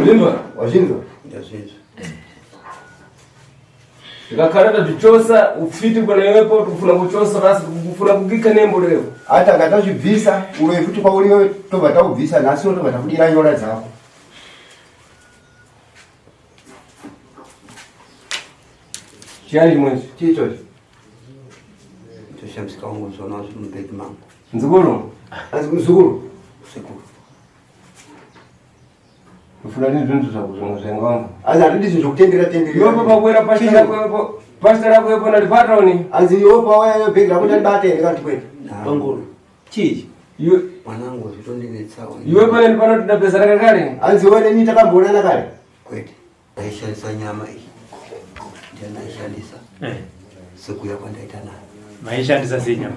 Ulimba? Wazhinga? Ndazvinzwa. Ndikakarata zvichosa ufiti kuna iwepo kufuna kuchosa basi kufuna kugika nembo leo. Hata ngatazvibvisa uye futi kwauri wewe tobva taubvisa nhasi tobva takudira nyora dzako. Chiani mwenzi? Chicho. Toshamsika wangu zona zimbeki mangu. Nzukuru? Azikuzukuru? Sekuru. Ufuna nini zvintu zvakuzvonga? Azi hatidi zvinhu zvokutendera. Iwe papa kwera pasta rako yepo nali patroni. Azi iwe pawaya bhegi rako ndibate ndikati kwete. Banguru. Chichi. Iwe mwanangu zvitondinetsawo. Iwe pane panotoda pesa rakakare? Azi wewe nini takambonana kare? Kwete. Ndaishandisa nyama iyi. Ndaishandisa. Sekuya kwandaita nayo. Maishandisa sei nyama?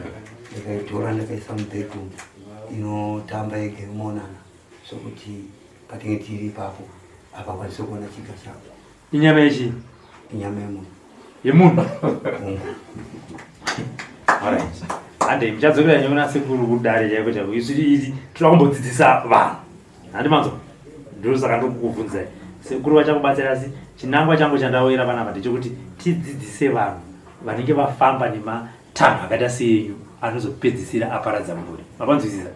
Ndikaitora ndikaisa mubhedroom inotamba yegemonana sokuti patinge tiri ipapo apakwanise kuona chiga chako. Inyama yechi? Inyama yemunhu. Yemunhu? Alright. Ande mchadzokera nyona sekuru kudare chaiko chaiko. Izi tinokumbodzidzisa vanhu. Handi manzo. Ndiro saka ndokukubvunza. Sekuru vachakubatsira asi chinangwa changu chandawira panapa ndechekuti tidzidzise vanhu vanenge vafamba nematanho akaita seyenyu anozopedzisira aparadza mhuri. Mapanzwisisa?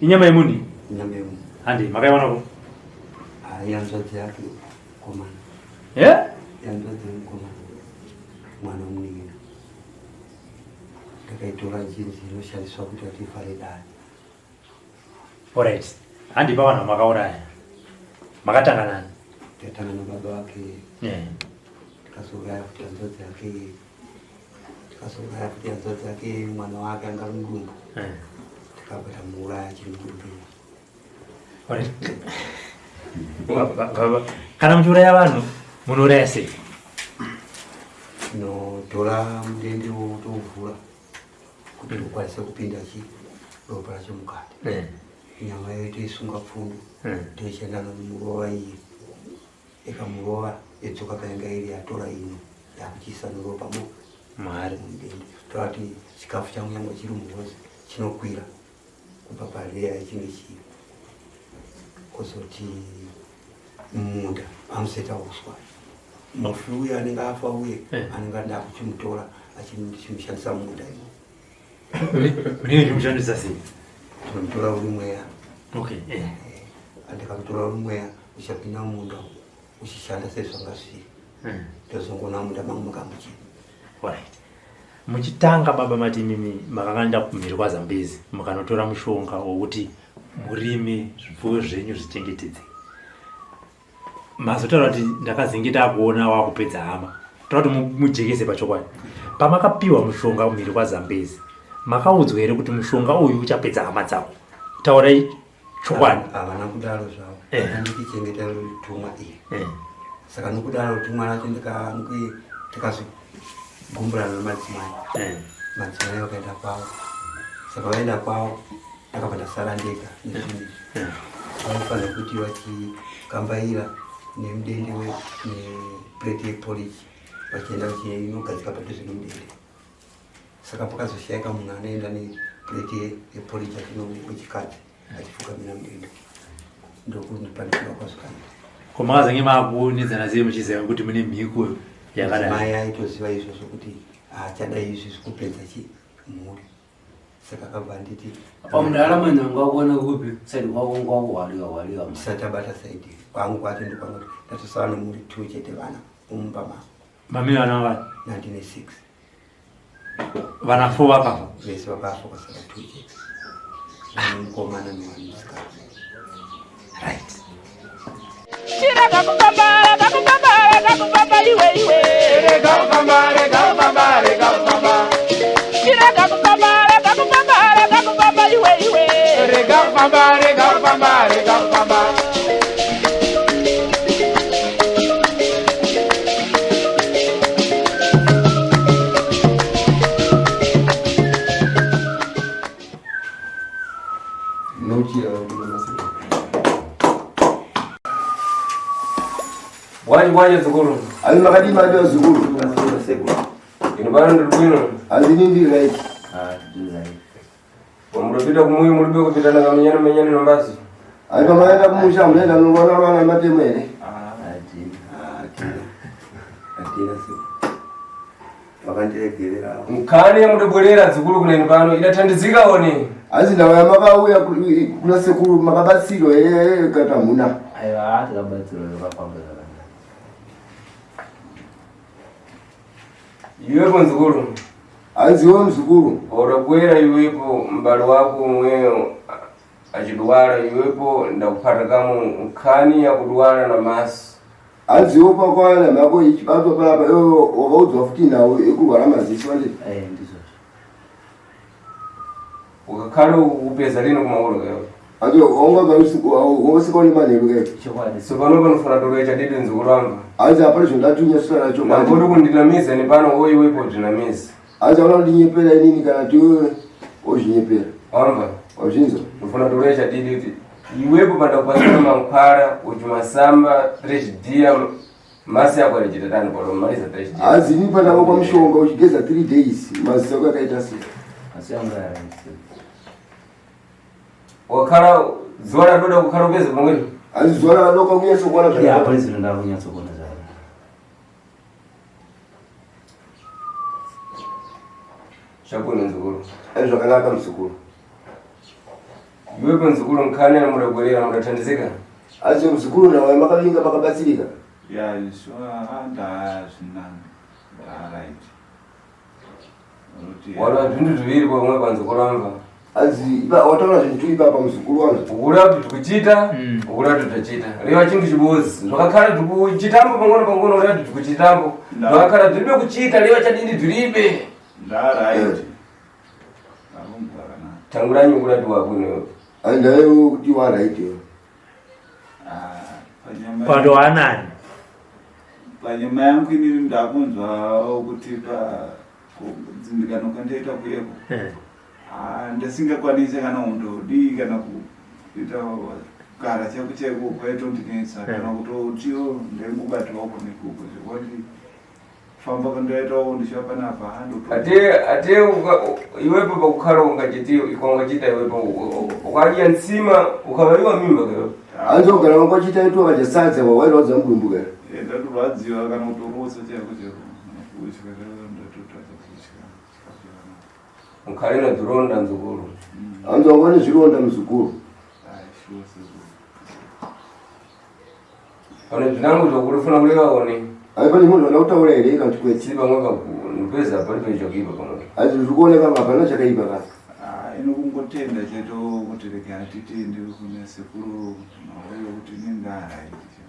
Inyama yemunhu? Inyama yemunhu. Handi makaiwanako? Yanzvadzi yake komana. Yanzvadzi mukomana. Mwana womuningina. Ndakaitora jinzi inoshandiswa kuti vatifare dare. Alright. Handi pa vanhu makauraya. Makatanga nani? Tatanga nababa wake. Tikazouraya kuti yanzvadzi yake mwana wake anga ari mudumbu. Tikabva tamuuraya achiri mudumbu. Alright. Kana muchiuraya vanhu munouraya sei? Tinotora mudende tovhura kuti ukwanise kupinda ropa racho mukati. Nyama yayo toisunga pfundo toishandana nomurova iyi. Ikamurova yodzoka painga iri yatora ino yakuchiisa neropa mahari mudende. Torati chikafu changu nyangwe chiri muhozi chinokwira kubva pareya ichinge chiri. Kozoti munda amuseta uswa. Mufi uye anenge afa uye anenge anda kuchimutora achimushandisa munda imo. Munenge chimushandisa sei? Tinomutora uri mweya. Okay. Andikamutora uri mweya uchapinda munda uchishanda sezvanga zviri. Ndozongona munda mangu makamuchira. Alright. Muchitanga baba mati mimi makanganda kumhiri kwaZambezi mukanotora mushonga wokuti murime zvipfuwo zvenyu zvichengetedze. Mazotaura kuti ndakazengeta kuona wakupedza hama. Taura kuti mujekese pachokwadi. Pamakapiwa mushonga kumhiri kwaZambezi makaudzwa here kuti mushonga uyu uchapedza hama dzako? Taurai chokwadi. Havana kudaro zvavo. Ndichichengeta tumwa iyi. Saka nokudaro tumwa racho tikazogumburana namadzimai. Madzimai vakaenda kwavo. Saka vaenda kwavo ndakabva ndasara ndega nezvinhu. Vanofanira kuti vachikambaira nemudende neplate yeporridge vachienda inogadzika padhuze nomudende. Saka pakazoshayika munhu anoenda neplate yeporridge wechikadzi achifukamira mudende. Ndokuti pandikuda kwazvikana. Ko makazenge makuunedzana sei muchiziva kuti mune mhiko yakadai? Mai aitoziva izvozvo kuti achada izvi zvikupedza mhuri. Saka akabva anditi pamudala mwena ngakuona kupi saidi kwako ngwakuhwaliwa ndisati abata saidi kwangu kwacho ndokwangu ndatosava nemhuri 2 chete vana umba mama. Mami vana vani? 1906. Vana 4 vakafa? Vese vakafa kwasara 2 chete. Mukomana nemusikana. Right. Rega Wanje zukuru. Ali makadi madio zukuru. Inobana ndibwino. Ali nindi right. Right. Murupita kumuyi muribe kupita na menyana nombasi. Aipa maenda kumusha mlenda nungona lwana matemene. Atina si. Wakandiregerera. Mkani ya mudebwerera dzukulu kuneni pano idathandizika one. Azi ndawo yamakauya kuna sekulu makabatsiro kata muna. Aiwa ati kabatsiro lokapamba zvakanaka. Iwepo nzukulu. Aziwo mzukulu. Orabwera iwepo mbali wako mweyo achidwala iwepo ndakupata kamo mkani ya kudwala na maso. Aziwo pakwana mako ichibato pala yo ovaudzwa futi nawo ekurwara maziso ndi. Ndizo. Ukakhala upeza lino kumaolo kayo. Ajo onga usikoni manelo ke. Chokwadi. So pano panofuna tolecha dede nzukulu anga. Azi apale zvondatunya sura cho. Nangoti kundinamiza ni pano woyi wepo ndinamiza. Azi ona ndinyepera inini kana tiwe ozhinyepera. Amba. Ozhinzo. Ufuna tolecha dede kuti iwepo panda kupasana mankhwala uchimasamba 3 dia masi yako alichitatani palo maliza 3 dia. Azi ni panda kwa mshonga uchigeza 3 days maziso yako yakaita sika. Asianga ya. Wakhala zora doda kukhala upeze pamwene. Azi zora doka kunyaso kuona Ya zvakana. polisi ndo kunyatso kuona zvakanaka. Shabuni nzukulu. Azi zvakanaka mzukulu. Iwepo nzukulu mkhani ya mudabwerera mudathandizika. Azi mzukulu nawo makalinga makabatsirika. Yeah, so that's right. Wala vindu tuviri pamwe panzukulu anga. Azi iba wataona zvintu ipa pa mzukulu wanga. Ukula kuti tikuchita, ukula kuti tutachita. Leo chintu chibozi. Ndokakhala tikuchitambo pang'ono leo tikuchitambo. Ndokakhala tilibe kuchita leo chadini tulibe. Right. Tanguranyi ukula tiwakuno. Andayo kuti wa right yo. Pando anani. Panyama yangu ini ndakunzwa kuti dzimbikano kandaita kuyeko. Ndasingakwanise kana undodi kana kuita kugara chako cheko kwaitondikensa kana kutotiwo ndengubatiwa kunekuko zvekuti famba kandaitawo ndishapanapa ate iwepo pakukhala ungachita iwepo ukadya ntsima ukavaiwa mimba kayo. Anzogara ngochita itu akachasadza wawaira dzamudumbuka. Ndaturwadziwa kana kutorosa chako cheko kuchika ndatotata kuchika. Mkhali na dhuronda nzukulu. Anzongone zvironda mzukulu. Pane zvinango zvokurifuna kulewa one. Aipani munhu anakutaura here kana chikwetsi pamwe pakupeza pali pechokaipa pamwe. Azi zvikuoneka hapana chakaipa kana. Inokungotenda cheto kuti rega atitende kuna sekuru naweyo kuti nindara icho.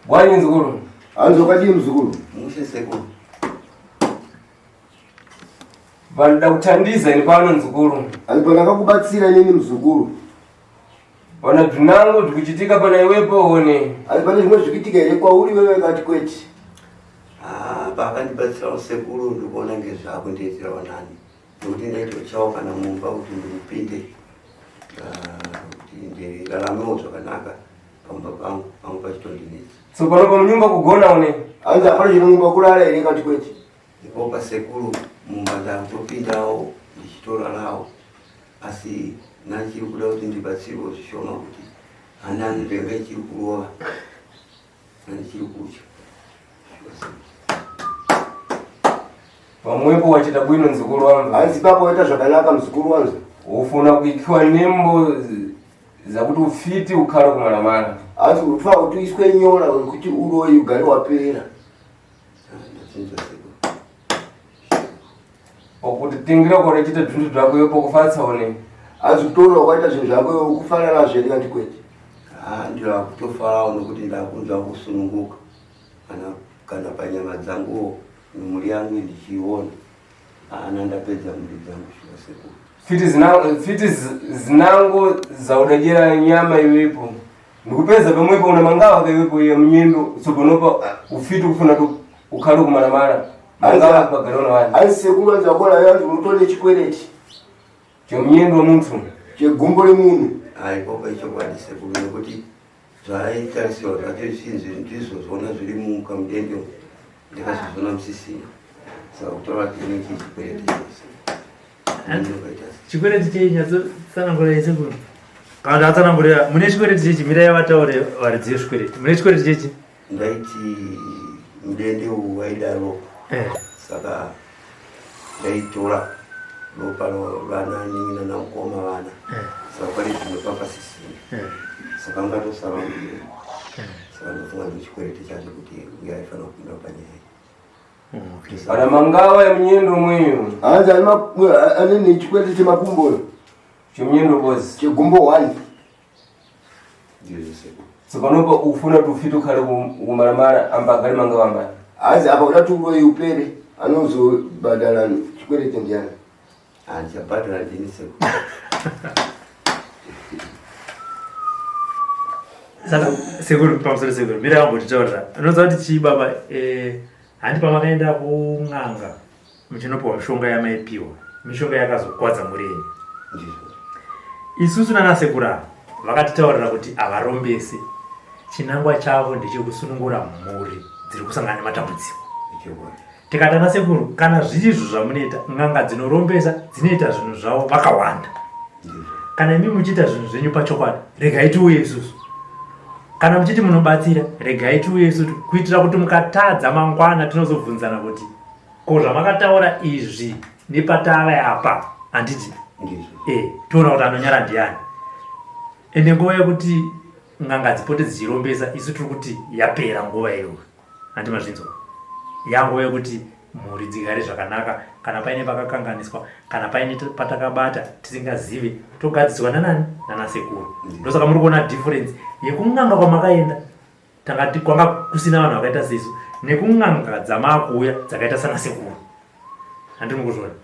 Bwanyi nzukulu. Anzokadi mzukulu. Mushe sekuru. Vanoda kuthandiza ni pano nzukulu. Alipana kakubatsira nini mzukulu. Pana zvinango zvikuchitika pana iwepo one. Alipana zvimwe zvikuitika here kwauri wewe kati kweti. Pakandibatsira sekuru ndikuona ngezvako ndeitira wanani. Nokuti ndaitochawo kana mumba kuti ndipinde kuti ndiraramewo zvakanaka pamba pangu pachitondinetsa. So pano pamunyumba kugona one. Anza apana chinomumba kurara here kati kweti. Ndipo pasekuru mumba ndakutopindawo ndichitorarawo asi nachiri kuda kuti ndibatsirwe zvishoma kuti hanani ndenga ichiri kurova nandichiri kutya. Pamwepo wachita bwino nzukulu wangu. Anzi papo waita zvakanaka mzukulu wangu. Ufuna kuikiwa nembo zakuti ufiti ukhala kumalamala. Asi ufa kuti iswe nyora kuti uroyi ugari wapera. Okuti tingira kwa chita zvintu zvako yopo kufatsa one. Azutora kwaita zvinhu zvako kufanana zviri kanti kweti. Ndira kutofarawo nokuti ndakunzwa kusununguka kana panyama dzangu mumuri yangu ndichiona ndapedza muri dzangu sekuru. Fiti zinango zaudajera nyama iwepo. Ndikupedza pamwepo una mangawa kaiwepo ya mnyendo sobonopa ufiti kufuna ukhala kumalamala. Mangawa pagarona wani. Asi sekuru anza kuona yanzu mutone chikwereti. Chomnyendo muntu. Chegumbo lemunhu. Popa icho kwadi sekuru nokuti zvaitarisirwa zvacho zvinhu ndizvo zvona zviri mukamudende ndikazozona musisina. saka kutaura kliniki chikwereti chikwereti chenyatso tsanangura isekuru kana tatsanangurira mune chikwereti chechi mirai vataure varidzi zvikwereti mune chikwereti chechi ndaiti mudende waidaro saka ndaitora ropa rwanani nanamukoma vana saka pane zvinopa pasisini saka ngatosara saka ndofunga ndechikwereti chacho kuti uyo aifanira kupinda panyaya ana mangawa ya mnyendo mweyo anza anene chikwereti chemakumbo chimnyendo bozi chigumbo 1 tsopanopa ufuna tufito kale kumaramara amba kale mangawa amba azi apa udatulo yupere anozo badala chikwereti ndiana chabhadhara ndiniseko saka sekuru pamusoro sekuru mira ambotitaurira unoziva kuti chii baba handi pamakaenda kun'anga muchinopiwa mishonga yamaipiwa mishonga yakazokwadza murenyi isusu nanasekuru ava vakatitaurira kuti havarombese chinangwa chavo ndechekusunungura mhuri dziri kusangana nematambudziko tikati nasekuru kana zvichizvo zvamunoita n'anga dzinorombesa dzinoita zvinhu zvavo vakawanda kana imi muchiita zvinhu zvenyu pachokwadi regai tiuye isusu kana muchiti munobatsira regai tiuye isusu kuitira kuti mukatadza mangwana tinozobvunzana kuti ko zvamakataura izvi nepatava apa handiti toona kuti anonyara ndiani ende nguva yekuti n'anga dzipote dzichirombesa isu tiri kuti yapera nguva iyo handi mazvinzwa yanguva yekuti mhuri dzigare zvakanaka kana paine pakakanganiswa kana paine patakabata tisingazive togadziswa nanani nanasekuru ndosaka muri kuona difference yekun'anga kwamakaenda tangati kwanga kusina vanhu vakaita sesu nekun'anga dzamaakuuya dzakaita sanasekuru handiri mukuzvona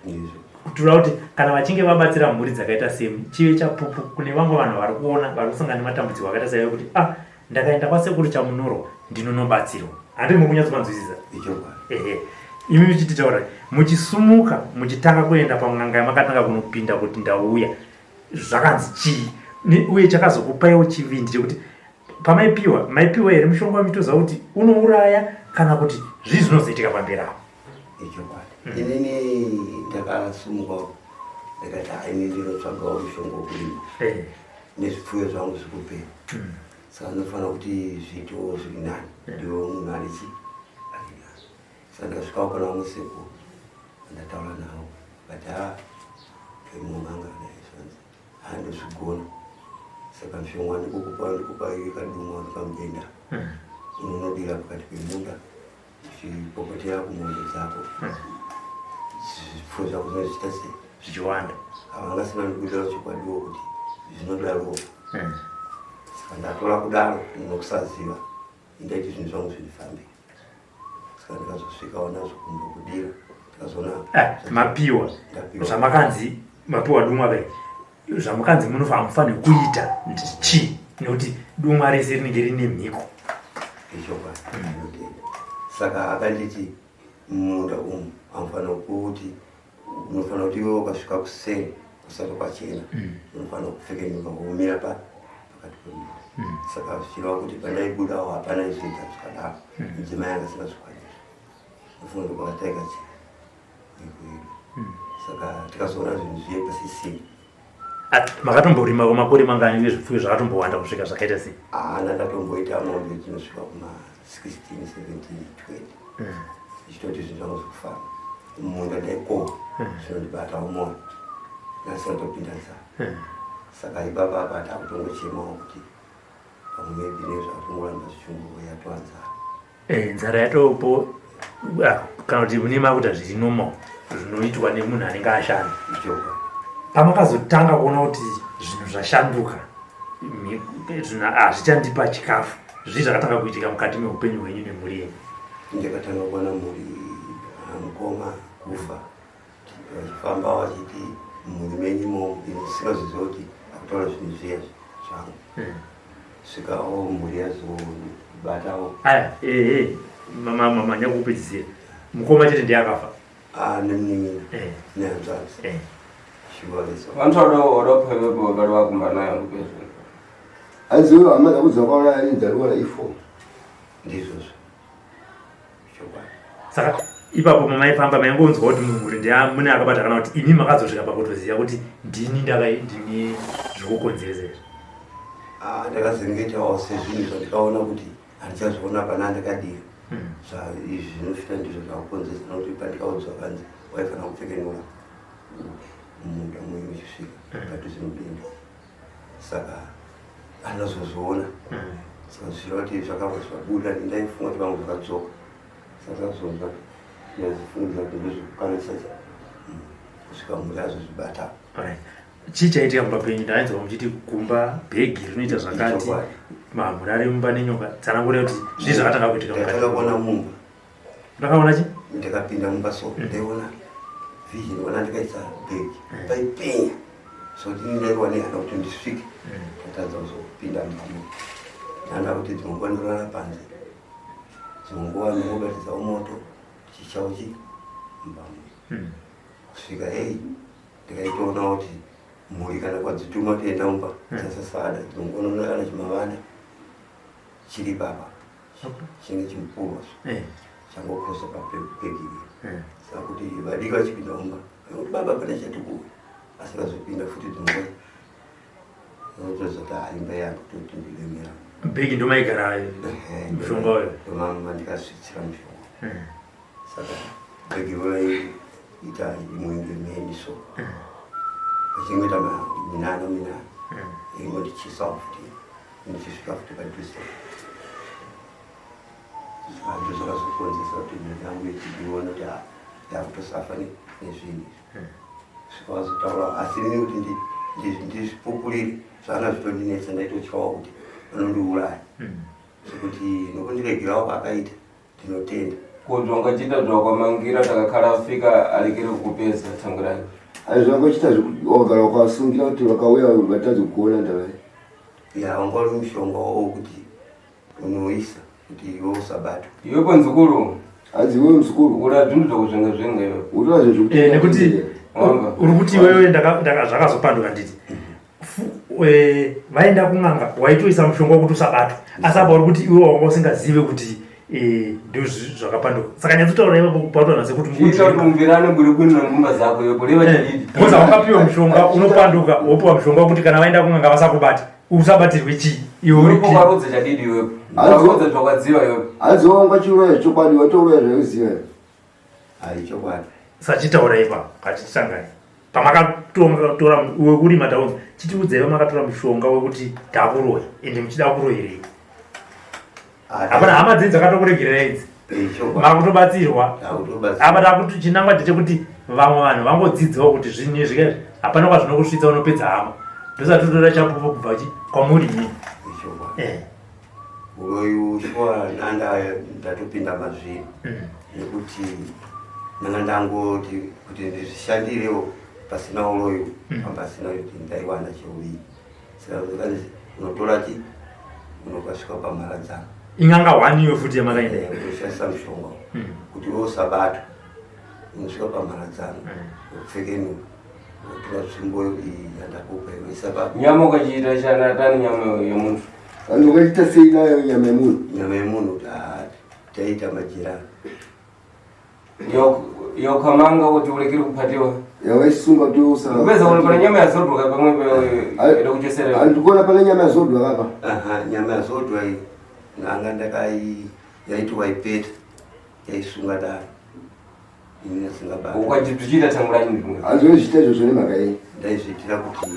kutura kuti kana vachinge vabatsira mhuri dzakaita semu chive chapupu kune vamwe vanhu vari kuona vari kusangana nematambudziko akaita saive kuti ndakaenda kwasekuru chamunoro ndinonobatsirwa handiri mukunyatsomanzwisisa imi muchititaura muchisumuka muchitanga kuenda pan'anga yamakatanga kunopinda kuti ndauya zvakanzi chii uye chakazokupaiwo chivindi chekuti maipiwa here mushonga wamitoziva kuti unouraya kana kuti zvii zvinozoitika pamberi apo inini ndakasumuka ndakati haini ndinotsvagawo mushonga wokurima nezvipfuyo zvangu zvikupera saka ndinofanira kuti zviitewo zviri nani ndiwo munhu arichi saka ndikasvikawo pana vamwe sekuru ndataura navo but mumanga naizvanzi handozvigona saka mishonga ndikupa ikadumwa ndikamudenda unonodira pakati pemunda uchipopotera kumwondo dzako zvipfuyo zvako zvinozviita sei zvichiwanda havangasina ndikuitawo chikwadiwo kuti zvinodarowo saka ndatora kudaro nokusaziva ndaiti zvinhu zvangu zvinifambira saka ndikazosvikawo nazvo kumbokudira ndikazoona mapiwa zvamakanzi mapiwa dumwa vai zvamukanzi munofanira kuita chii nekuti dumwa rese rinenge rine mhiko saka akanditi mumunda umu amufanira kuti unofanira kuti iwe ukasvika kuseni kusati kwachena unofanira kupfeka nyumba kumira pakati pemunda saka zvichireva kuti pandaibudawo hapana izvoita zvikadaro mudzimai angasina zvikwadizvo unofanira kuti pakataika chena saka tikazoona zvinhu zviye pasisini makatomborima kwamakore mangani vezvipfuyo zvakatombowanda kusvika zvakaita sei ndatomboita mombe dzinosvika kuma 16 17 20 zvichitoti zvinhu zvangu zvekufamba munda ndaikohwa zvinondibatawo moyo nasinatopinda nzara saka ibaba apa takutongochemawo kuti pamwe maybe nezvatongoramba zvichongoyatwa nzara nzara yatopo kana kuti munema kuti zviri normal zvinoitwa nemunhu anenge ashanda pamakazotanga kuona kuti zvinhu zvashanduka zvinhu hazvichandipa chikafu zvii zvakatanga kuitika mukati meupenyu hwenyu nemhuri yenyu ndakatanga kuona mhuri mukoma kufa vachifamba vachiti mhuri menyumo isingaziziva kuti akutaura zvinhu zviya zvangu svikawo mhuri yazobatawo manyakupedzisira mukoma chete ndiye akafa nemunini nehanzvadzi vantu wadapewepo wakati wakumbana yangu pezvo aziwe hama zakuzvakaona inzariwara ifo ndizvozvo saka ipapo mamaifamba maingonzwa kuti munhu kuti mune akabata kana kuti imi makazosvika pakutoziva kuti ndini ndine zvikukonzeresa. Ndakazengetawo sezvinhu zvandikaona kuti handichazviona pana ndakadira. Izvi zvinofita ndizvo zvakukonzeresa nokuti pandikaudzwa kanzi waifanira kupfekenura munda mumwe uchisvika padhuze nodenda. Saka andazozviona. Saka zvichireva kuti zvakabva zvabuda ndaifunga kuti vamwe zvakadzoka. Saka zvonza ndazvifungisa kuti ndozvikukanisa kusvika mhuri azozvibata. Chii chaitika mumba penyu? Ndainzwa muchiti gumba bhegi rinoita zvakati mamhuri ari mumba nenyoka. Tsanangura kuti zvii zvakatanga kuitika mukati. Ndakaona mumba. Ndakaona chi? Ndakapinda mumba so ndaiona vision wana ndikaisa bhegi paipenya. So ndinaiwa nehana kuti ndisvike. Tatadza kuzopinda mumba. Ndanda kuti dzimwe ndorara panze. Dzimwe nguva ndingobatidzawo moto chichauchi mumba. Kusvika ndikaitoona kuti mhuri kana kwadzituma kuenda mumba dzasasada. Dzimwe nguva kana chimavana chiri baba chinge chimupurwa changokosa papegi. Saka kuti vadiki vachipinda mumba kuti baba pane chatikuwa asi vazopinda futi dzimwe notozota imba yangu kuti ndilemera. Bhegi ndo maigara mushonga uyo? Ndomama ndikasvitsira mushonga. Saka bhegi vaiita imwe ngemeni so vachingoita minano ingondichisa futi ndichisvika futi padhuze. Ndo zvakazokonzesa kuti mhuri yangu ichidiona kuti ndakutosafa nezvinhu. Svika vazotaura asi ini kuti ndizvipupurire zvanga zvitondinetsa ndaitotyawo kuti vanondiuraya. Sekuti nokundiregerawo pakaita ndinotenda. Kunzwa ungachiita zvawakamangira takakhala afika arekere kukupedza tsangurani. Zvangochita zvogara wakasungira kuti vakauya vatadzi kuona ndavai. Ya wangori mushonga wokuti unoisa kuti iwe usabata. Iwe panzukuru hanzi iwe muzukuru uradhunduka kuzvenga zvenga iwe. Uriwa zvezvekuti nekuti uri kuti iwewe zvakazopanduka nditi vaenda kun'anga waitoisa mushonga wokuti usabatwa asi apa uri kuti iwe wanga usingazive kuti ndizvo zvakapanduka. Saka nyatsotaura iwe kubatwa nase kuti mumvirane buri kwini nangumba dzako iwe kureva chididi. Koza wakapiwa mushonga unopanduka wopiwa mushonga wokuti kana vaenda kun'anga vasakubata usabatirwe chii iwe uri pi warodza chadidi iwe. Warodza zvakadziva iwe. hanzi wanga chiuraya chokwadi watouraya zvauziva. Chokwadi. Sachitaura ipa katitangani pamakatora iwe kuri mataunzi chitiudzai vamakatora mushonga wekuti takuroya ende muchida kuroyerei. Hapana hama dzenyu dzakatokuregererai idzi makutobatsirwa apa takuti chinangwa ndechekuti vamwe vanhu vangodzidzawo kuti zvinhu zvikaizvi hapana kwazvinokusvitsa unopedza hama. Ndosatotora chapupo kubva kwamuri ini. Uroyu shuwa nanda ndatopinda mazviri nekuti nanga ndangoti kuti ndizvishandirewo pasina uroyu pasina kuti ndaiwana cheuviri. Saka zvakanzi unotora chi unokasvika pamharadzano. Inganga 1 iwe futi yamakaenda kushandisa mushonga kuti iwe usabatwa unosvika pamharadzano upfekeni unotora tsvimbo iyi yandakupa iwe isabata. Nyama ukachiita chanatani nyama yemunhu. Vanhu vakaita sei nayo nyama yemunhu? Nyama yemunhu taita majirani. Yokamanga kuti urekere kupatiwa. Yawaisunga kuti usa. Kupedza kuti pane nyama yazodwa pamwe ida kuchesera. Andikuona pane nyama yazodwa hapa. Nyama yazodwa iyi nanga yaitwa ipeta yaisunga daro. Ini nasingabata. Ukachituchita tangurani ndimwe. Hanzi wezvita izvozvo nemakai. Ndaizviitira kuti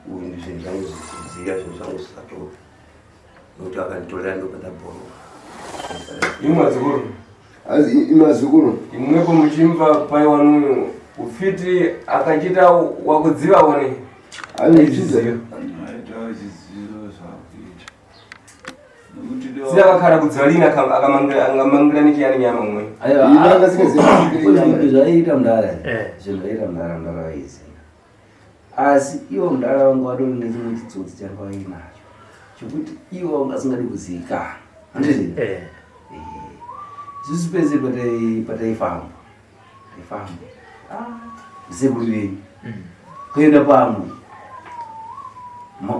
zvinhu zvangu zviziya zvinhu zvangu zvisatora. Nokuti akanditorera ndopanda bhoro. Imwadzukuru. Hanzi imazukuru. Imwepo muchimva pai wanu ufiti akachita wakudziva wani. Aichiziva. Siyakakhala kudzalina akamangira nichiyani nyama mwe. Aiwa zvaita mudara zvaita mudara izi asi iwo mudara wangu wadori nechimwe chitsotsi changa wainacho chokuti iwo ungasingadi kuzivikanwa handizvi. Isusu pese pataifamba sekuru venyu kuenda pamwe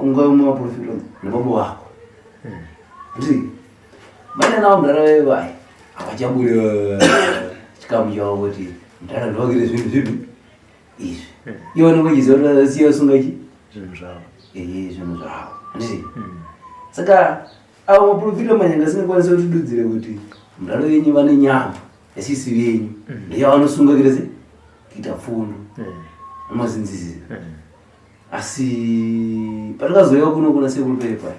unga mumaprofita nebaba wako ndii vane nawo mudara wevai avachabuda chikamu chavo kuti mutana wakire zvinhu izvi iwo nekuchizotora siyasunga chi zvinhu zvavo zvinhu zvavo handiti saka avo maprofita manyanga singakwanisa kutidudzire kuti muraro wenyu vane nyama yasisi venyu ndeyavanosunga kirese kuita pfundo amazinzizira asi patakazoiva kuno kuna sekuru pepa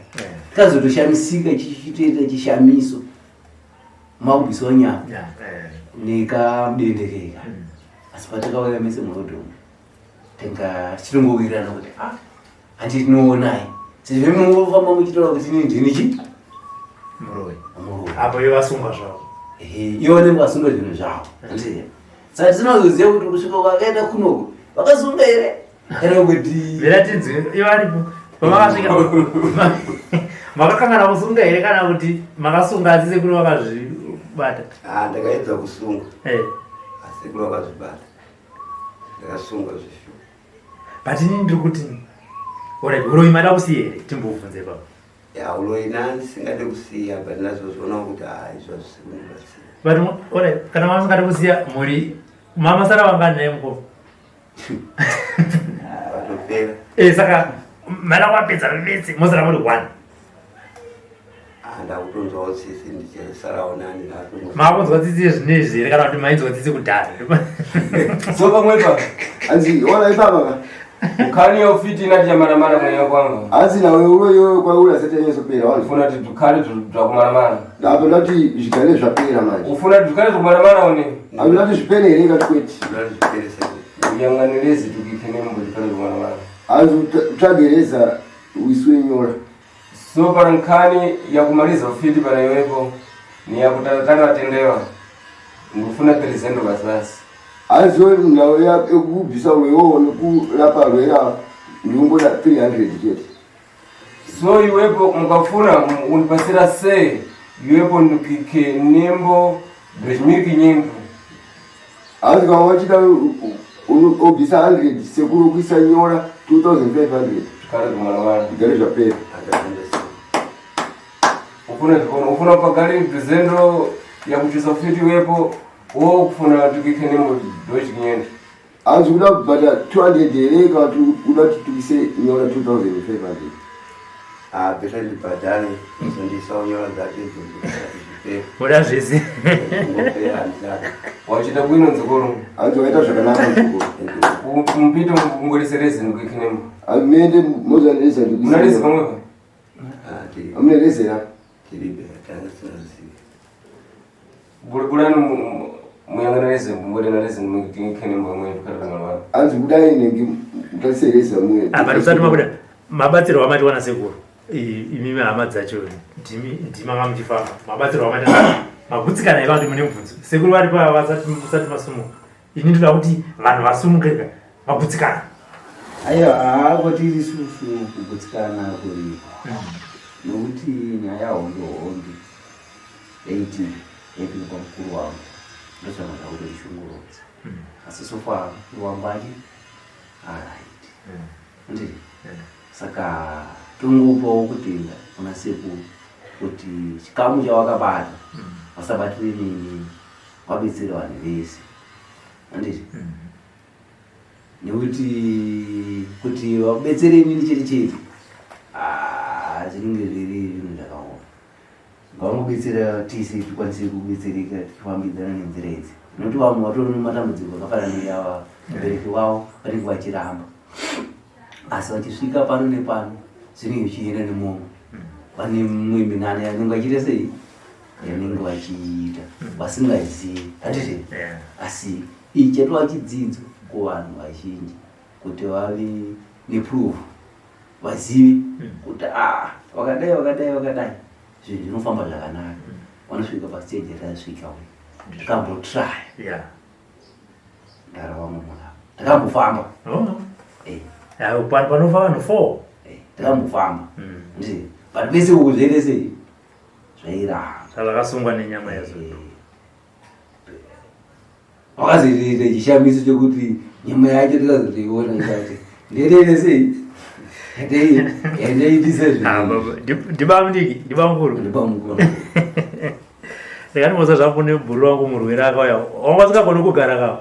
tikazotoshamisika chichitoita chishamiso makubvisa nyama nekamudendekeka asi patakauya mese murodhomo tenga chitongowirirana kuti handi tinoonai sezvemufamba muchitaura kuti ndinichi muroi apo ivasungwa zvavo ivo nevasunga zvinhu zvavo saka tinozoziva kuti kusvika kwakaenda kunoko vakasunga here kana kuti veratidzi ivaripo pamakasvika makakangana kusunga here kana kuti makasunga asi sekuru vakazvibata ndakaedza kusunga asekuru vakazvibata ndakasunga zvishu but inini ndiri kuti uroi mada kusiya here timbobvunze papa uroi ndisingade kusiya but ndinazozviona kuti izvazvisikundibasiya but kana masingade kusiya muri mamasara vanganai mukova vatopera saka mada kwapedza vese mosara muri 1 ndakutonzwawo tsitsi ndichesarawo nani makunzwa tsitsi zvinezvi here kana kuti mainzwa tsitsi kudhara so pamwepa hanzi ona ipapa ukhani yaufiti inati chamaramara mweya kwanga hanzi nawe uloyo kwaula setanyesopera ufuna kuti tukhale twakumaramara apo ndati zvigare zvapera manje ufuna kuti tukhale twakumaramara one apo ndati zvipene here ngatikweti uyanganirezi tukikhenembo tikhale twakumaramara hanzi utsvagereza uiswe nyora so para nkhani yakumaliza ufiti pana iwepo ni yakutatanga tendewa ndikufuna 300 basibasi hanzi nawe ekubvisa wewo nekurapa rwera ndingoda 300 chete so iwepo mukafuna undipasira se iwepo ndikike nembo 2500 hanzi kama wachida obvisa 100 sekuru kuisa nyora 2500 tikale kumaramara zvigare zvapera ufuna pagari prezendo yakuchisa ufiti iwepo wo kufuna tukike nembo 2500 hanzi kuda kubhata 200 here kana kuda tuise nyora 2500 bheta ndibhadhare zondiisawo nyora dzake zvipera muda zvese wachita bwino nzikuru hanzi waita zvakanaka mpito kungoreserezi ndikike nembo mende mozanesa unarezi pamwepa amune rezera bulani muyanganareze mbodenareze ndikike nembo imwe tukatangana hanzi kudai nengi mutatisereza mwe but usati mabuda mabatsiro amatiwana sekuru imimi hama dzacho ndimanga muchifamba mabatsiro amati magutsikana iva kuti mune mubvunzo sekuru vari pava musati masumuka ini ndoda kuti vanhu vasumukeka magutsikana aiwa haakotiri susu kugutsikana kuri nokuti nyaya yahondohondi yaipinzwa mukuru wangu ndotsvanoda kuti ishungurudza asi sofa iwambaki arit ndii saka tongopawo kutenda kuna sekuru kuti chikamu chawakabata wasabatire nini wabetsere vanhu vese anditi nekuti kuti wabetsere nini chete chete zvinenge zviri zvinhu zvakaoma ngavangobetsera tise tikwanise kubetsereka tichifambidzana nenzira idzi nokuti vamwe vatori nematambudziko akafanana neyava mubereki wavo vanenge vachiramba asi vachisvika pano nepano zvinenge vichienda nemomwe vane mumwe minana yanenge vachiita sei yanenge vachiita vasingazivi hatiti asi ichi chatova chidzidzo kuvanhu vazhinji kuti vave neproof vazivi kuti wakadai zvinhu zvinofamba zvakanaka vanosvika pastage yatasvika ndakambotry ndarava mumuna ndakambofamba panofa vanhu 4 ndakambofamba ndii but pese uku zvere sei zvairamba zvakasungwa nenyama yazo wakazoita chishamiso chokuti nyama yacho tikazotoiona ikati nderere sei ndiba mudiki ndiba mukuru Saka ndimoza zvapo nebhuru wangu murwere akauya. Wanga usingagoni kugara kawo.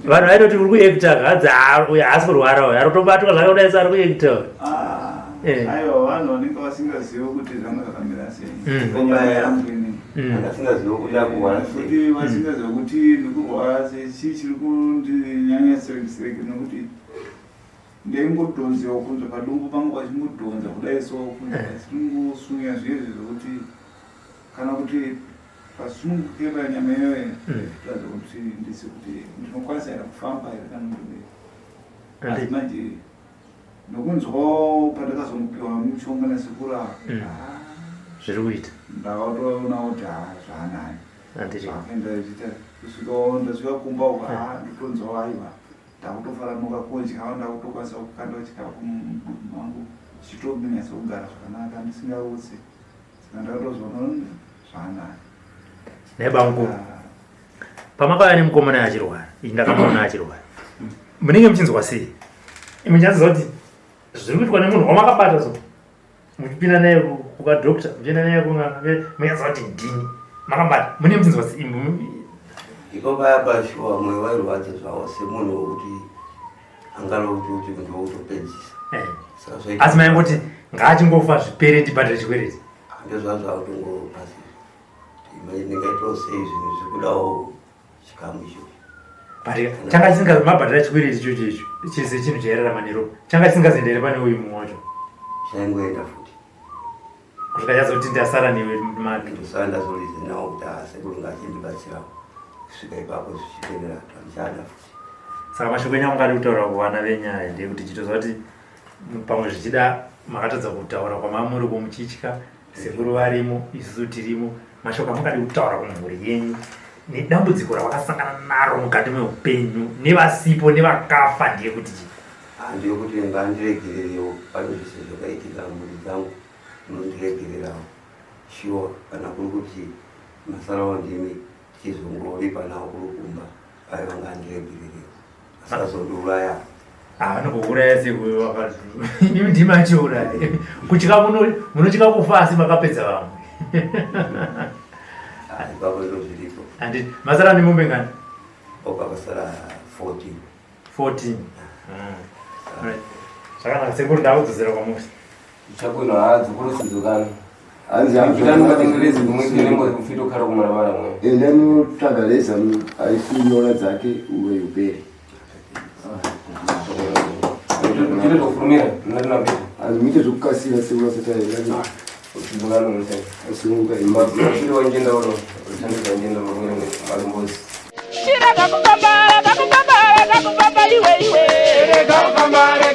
Vanhu vaitoti uri kuacta hadzi haasi kurwara uyo arotobatwa zvakaudayisa ari kuacta. Aiwa vanhu vanenge vasingazivi kuti zvanga zvakamira sei. Vasingazivi kuti akurwara sei. Kuti vasingazivi kuti ndikurwara sei chii chiri kundinyanyisa nekuti ndeingodhonzewa kunze padumbu pangu vachimudhonza kudaisawo kunze vachimbosunga zvizvi zvokuti kana kuti pasunungukira nyama iyoyo kuratidza kuti ndisi kuti ndinokwanisa here kufamba here kana kuti asi manje nokunzwawo pandakazomupiwa mushonga nasekura zviri kuita ndakatoona kuti zvaanani akaenda ichita ndasvika kumba uka nditonzwawo aiwa ndakutofaranuka kodya ndakutokwanisa kukanda chikafu mudumbu mangu chichitonasa kugara zvakanaka ndisingautsi saka ndakatozoona zvaanani. Nebangu pamakauya nemukomana achirwara ndakamaona achirwara munenge muchinzwa sei? Imi muchanzwa kuti zviri kuitwa nemunhu wamakabata so muchipinda naye kukadhokta muchienda naye muchanzwa kuti ndini makabata munenge muchinzwa sei? Iko paya pashuwa mwoyo wairwadza zvawo semunhu wokuti angalokuti kuti munhu woutopedzisa. Asi maingoti ngaachingofa zvipere ndibhadhire chikwereti ndozvazvautongopasi ndingaitawo sei zvinhu zvikudawo chikamu ichocho. Changa chisingazomabhadhira chikwereti ichocho chese chinhu chairarama neropa changa chisingazoendere pane uyu mumwe wacho chaingoenda futi kusvika chazoti ndasara newe mati ndosara ndazorize nawo kuti asekuru ngachindibatsirawo kusvika ipapo zvichitenderera kuti handichada futi. Saka mashoko enyu amungadi kutaura kuvana venyaya ndekuti chitozva kuti pamwe zvichida makatadza kutaura kwamamuri komuchitya sekuru varimo isusu tirimo mashoko amungadi kutaura kumhuri yenyu nedambudziko ravakasangana naro mukati meupenyu nevasipo nevakafa ndeyekuti ndeyekuti ngandiregererewo pane zvese zvakaitika mhuri dzangu nondiregererawo sure kana kuri kuti masarawo ndimi tichizongoripa nawo kurukumba aiva ngandiregererewo asazondiuraya. Vanokuuraya sekuyo wakati imi ndimi achiuraya kutya munotya kufa asi makapedza vamwe. Ipapo ndo zviripo. Anditi masara nemombe ngani? Pakasara 14. Zvakanaka sekuru ndakudzosera kwamusi. Chakwino hadzo kurosizokana. Hanzi amutanokatengerezi kumwekelembo kufito khala kumaramara mwe. Ndanotsvaga leza aisinyora Dzake uwe uperi. Chile tofumira ndinabita. Azimite zvokukasira sekura sataira. Usizokana mwe. Asunguka Imba chile wanjenda uno. Utandika wanjenda mwe malumbozi. Chiraga kupambara iwe. Rega kupambara.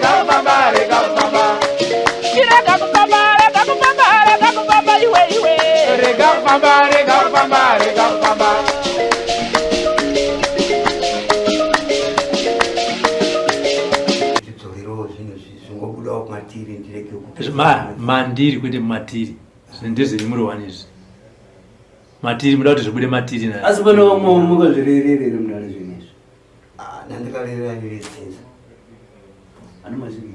Chiraga kupambara iwe. Rega kupambara. Mandiri kwete matiri ndezviri muri izvi matiri muda kuti zvibude matiri nayo asi pane vamwe mukazvirererere mudare zvinezvi nandikarerera nerezinza ani mazviri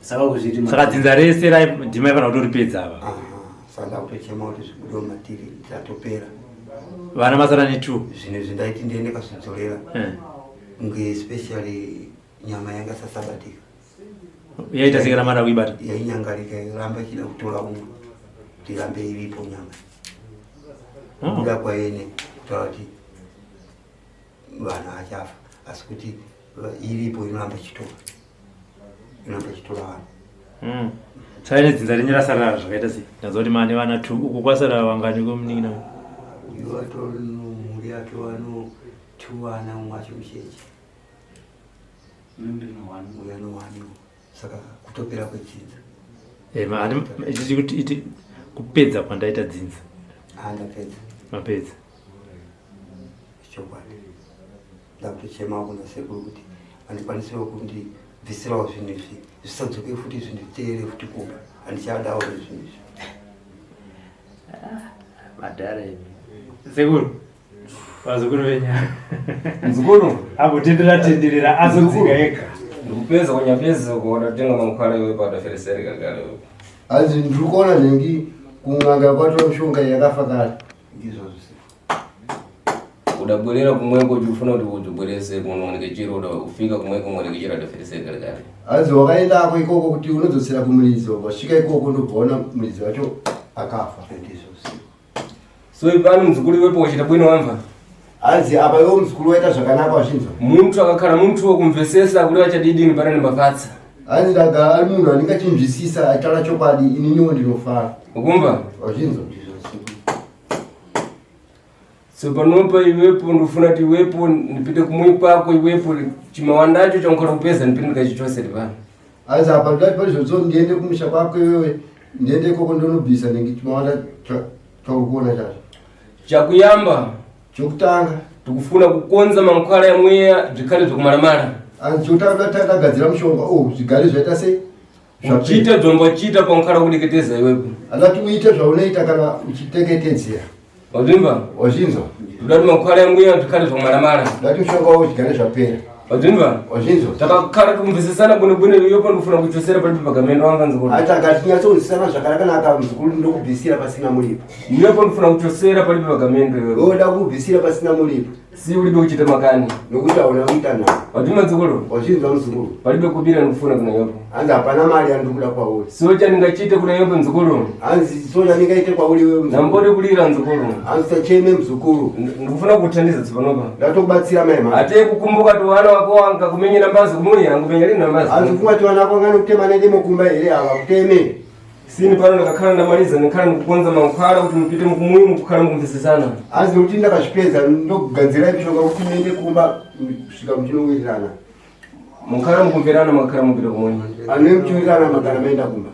saka kuzviti saka dzinza rese ndima ifana kutoripedza ava saka ndakutochema kuti zvibudewo matiri dzatopera vana masara ne 2 zvinhu zvindaiti ndiende kazvidzorera especially nyama yanga sasabatika yaita sekera mada kuibata yainyangarika iramba ichida kutora umwe kuti irambe iripo nyama kuda kwaine kutaura kuti vanhu achafa asi kuti iripo inoramba ichitora vanhu saka nedzinza renyu rasarara zvakaita sei ndazva kuti mane vana 2 uku kwasara wangani komunin'ina uyu atori nomhuri yake vano 2 vana umwe acho mucheche uya nowaniwo saka kutopera kwedzinza kuti kupedza kwandaita dzinza ndapedza mapedza chokwadi ndakutochema kuna sekuru kuti handikwanisewo kundibvisirawo zvinhu izvi zvisadzoke futi zvinditeere futi kumba handichadawo zvinhu izvi madhara sekuru vazukuru venyaya mzukuru tenderera azodzika ega ndikupedza kunyapedza kuona tenga mankhwala iwe pada fereseri kagale hanzi ndiri kuona nhengi Kunganga kwato mshonga yakafa kale. Udabwerera kumweko ufuna kuti ubwerese kunooneke chiro ufika kumweko ngone chiro daferese kale kale. Azi wakaenda ako ikoko kuti unodzosera kumulizi wasvika ikoko ndobona mulizi wacho akafa. So ipano mzukuru wepo wachita bwino wamva. Azi apa yo mzukuru waita zvakanaka wachinzwa. Muntu akakhala muntu wokumvesesa kuli wachadidi ngipana mapatsa. Azi daga ari munhu aningachimvisisa achara chokwadi ininiwo ndinofara. Ukumva? Wachinzwa. So panopa iwepo ndofuna kuti iwepo ndipite kumwe kwako iwepo chimawandacho chankhala kupeza ndipite ndikachichose tipano. Azi apa ndati palizvotso ndiende kumusha kwako iwewe ndiende ikoko ndonobvisa chimawanda chaurikuona chacho. Chakuyamba chokutanga tikufuna kukonza mankhwala ya mweya zvikhale zvikumaramara. Ani chotanga takagadzira mushonga zvigare zvaita sei? Uchita zvombachita pankhala kudeketeza iwepo. Andati uite zvaunoita kana uchiteketedzera. Wazvimba? Wazvinzwa. Tudati mankhwala ya mweya zvikhale zvikumaramara. Ndati mushonga wawo zvigare zvapera. Wazvimba? Wazvinzwa. Takakhala kumvisisana bwino iwepo ndofuna kuchosera palibe pagamendo wanga nzikuru. Ati akatinyatsonzwisana zvakanaka muzukuru ndokubvisira pasina mulipo. Iwepo ndofuna kuchosera palibe pagamendo iwepo. Woda kubvisira pasina mulipo. Si ulibe kuchita makani. Nokuti auna kuita nawo. Wazvimba nzikuru? Wazvinzwa muzukuru. Palibe kubira ndofuna kuna iwepo. Anzi hapana mari yandikuda kwauri. Socha ndingachite kuna iwepo nzikuru. Anzi socha ndingaite kwauri wewe muzukuru. Nambode kulira nzikuru. Anzi sacheme muzukuru. Ndikufuna kuthandiza tsopanopa. Ndatokubatsira mema. Ate kukumbuka tu wana wako wanga kumenyera mbazi kumuya angumenya lini mbazi. Anzi kumati wana wako ngani kutema nende mukumba here ava kuteme. Sini pano ndakakhala ndamaliza ndikhala ndikukonza mankhwala kuti mupite mukumuyi kukhala mukumvisisana. Anzi kuti ndakazvipedza ndokugadzira mishonga kuti muende kumba kusvika muchinowirirana. Mukhala mukumverana makhala mupite kumuyi. Ane muchiwirirana magara maenda kumba.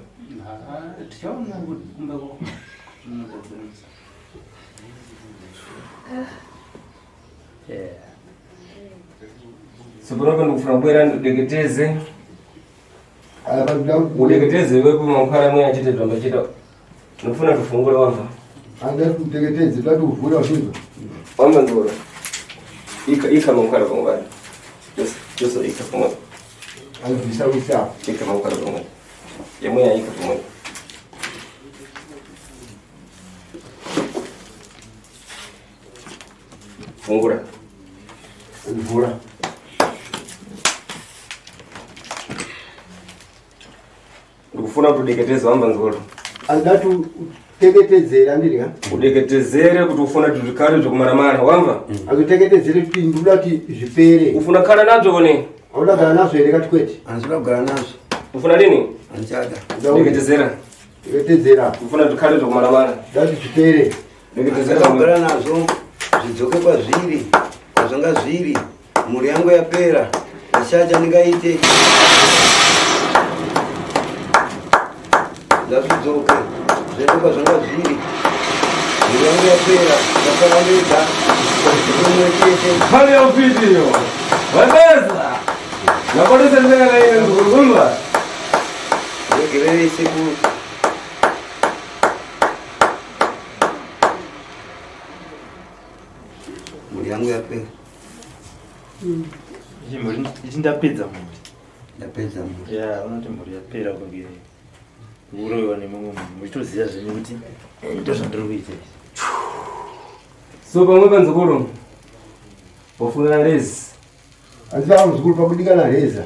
Soponopa ndikufuna kubwera ndideketeze. Apa Udeketeze iwepo mankhwala amwe achite zvambachita. Ndikufuna tufungule wamva. anda kuteketedze tati uvhura wazvinzwa. Wamba ndora. Ika mankhwala pamwe. Joso ika pamwe. Anzvisa wisa. Ika mankhwala pamwe. Yemwe ika pamwe. Fungura. Uvhura. Ndikufuna kudeketeza wamba nzolo. Andati uteketedzera ndiri ha? Udeketezere kuti ufuna kuti zvikhale zvikumaramara wamva? Akuteketedzere kuti ndikuda kuti zvipere. Ufuna khala nadzo kone? Auda kugara nazvo here kati kwete? Anzira kugara nazvo. Ufuna lini? Anchada. Deketezera. Teketedzera. Ufuna zvikhale zvikumaramara. Ndati zvipere. Deketezera Kugara nazvo zvidzoke kwazviri kwazvanga zviri mhuri yangu yapera achacha ndingaite ndazvidzoke zvende kwazvanga zviri mhuri yangu yapera ndakarambedza umwe chete. Hali ya video. Wabeza. Nakodesa ndanga ine ndukulumba. Ngegerere sekuru. Mhuri yangu yapera. Ichi ndapedza mhuri. Ndapedza mhuri. Ya, unoti mhuri yapera kwangire. Uroyiwa nemumwe munhu muchitoziya zvenyu kuti ndozvandiri kuita. So pamwe panzukuru. Wafuna rezi. Anzva muzukuru pakudikana reza.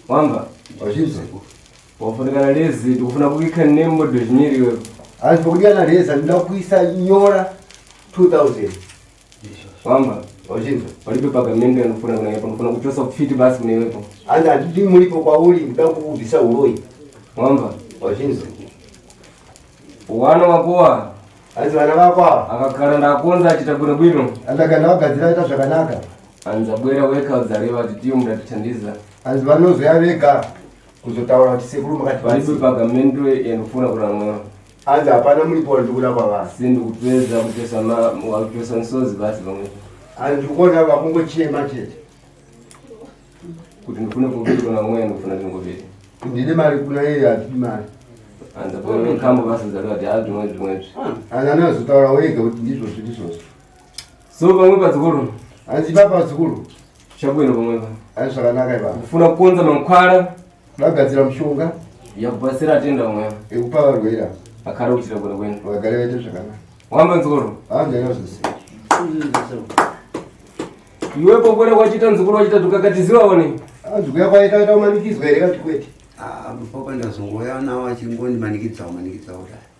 Wamba. Wazvinzwa. Wafuna rezi ndikufuna kuika nembo dozvinyiri wewe. Anzi pakudikana reza ndinoda kuisa nyora 2000. Wamba. Wazvinzwa. Palibe pagamendo yanofuna kuna yapo ndofuna kuchosa kufiti basi kune iwepo. Anzi handiti mulipo kwauri ndinoda kukubvisa uroyi. Wamba. Wazvinzwa. Wana wakowa. Anzi vana vako Akakhala ndakonza achita bwino. andaganda vagadzira ita zvakanaka. Anzabwera weka udzareva kuti tiyo mudatithandiza. Anzi vanozoya vega kuzotaura kuti sekuru makati Palibe basi. pagamendo yanofuna kuramwa. Anzi hapana mulipo wandikuda kwavari. Sindi kupedza kuchosa nsozi basi pamwe. Anzi ndikuona vakungochema chete. Kuti ndifune kubiri kuna mweya ndofuna ndingobiri. Ndine mari kuna iye handidi mari. Anzabwera wekambo basi udzareva kuti zvimwe. Anzi anozotaura wega kuti ndizvozvo ndizvozvo. So pamwe padzukuru. Anzi papa dzukuru. Chabwino pamwepa. Anzi zvakanaka ipapa. Kufuna kukonza mankhwala Vagadzira mushonga yakubasira atenda pamwepa. ekupa varwere. akhala kuchita bwino bwino wagale waite zvakanaka wamba nzukuru anje yazose iwepo kwenda kwachita nzukuru wachita tukakatiziwaone azikuya kwaita umanikidzwa here kati kwete papa ndazongoyana wachingondimanikidzao kudai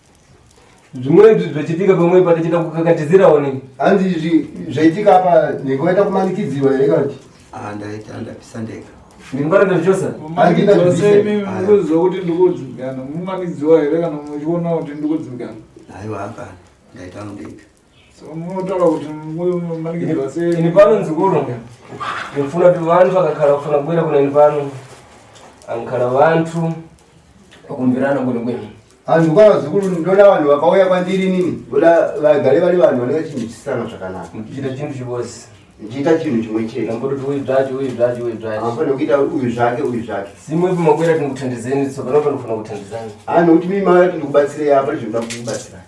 zvimwe zvachitika pamwe patachita kukakatiziraone hanzi izvi zvaitika apa ndingoita kumanikidziwa here kati ndaita ndapisa ndega ndingwana ndazvichosa mukuziva kuti ndikudzimbikana mumanikidziwa here kana muchiona kuti ndikudzimbikana aiwa hapana ndaita ndega so munotaura kuti mumanikidziwa sei ini pano nzukuru ndinofuna kuti vantu akakhala kufuna kubwera kuna ini pano ankhala vantu vakumvirana bwinobwino hanzi kwa zukuru ndona vanhu vakauya kwandiri nini oda vagare vari vanhu vanenge chindichisana zvakanaka muchiita chinhu chivosi ndichiita chinhu chimwe chete nambototi uyu zvacho hapana kuita uyu zvake simwepi makwera tindikuthandizeni tsopanopa ndikufuna kuthandizani nokuti mimi mara tindikubatsirei apa zvinoda kukubatsirani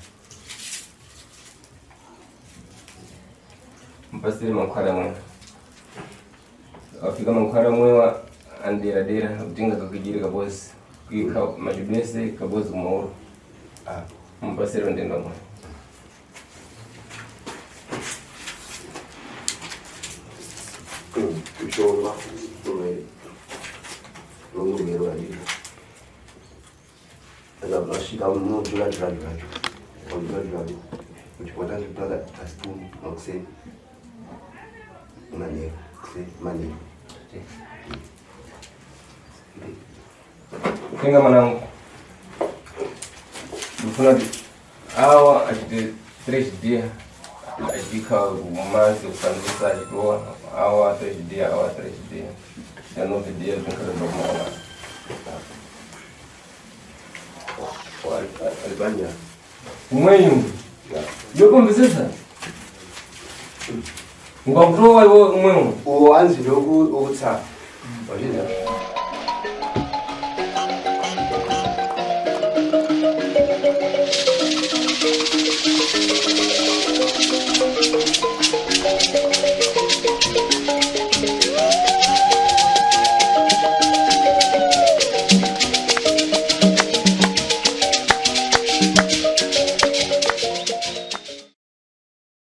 mupasire mankhwara mwe afika mankhwara mwewa andera kutinga kakijiri kabosi kuika machibese kabosi kumauro mupasire ndenda mwe kushonga nomuvero adii akasvika munozviradiracho uchikwata zvipaka tasipuni makuseni manero manero tenga mwanangu ndifuna kuti awa achite 3 dia achika kumasi kushandisa achitoa awa 3 dia anove dia zvinkaenda kumaona alibanya umwenyu yokombisisa ungakutowa iwe umwenyu uwo hanzi ndokutsaka wazviza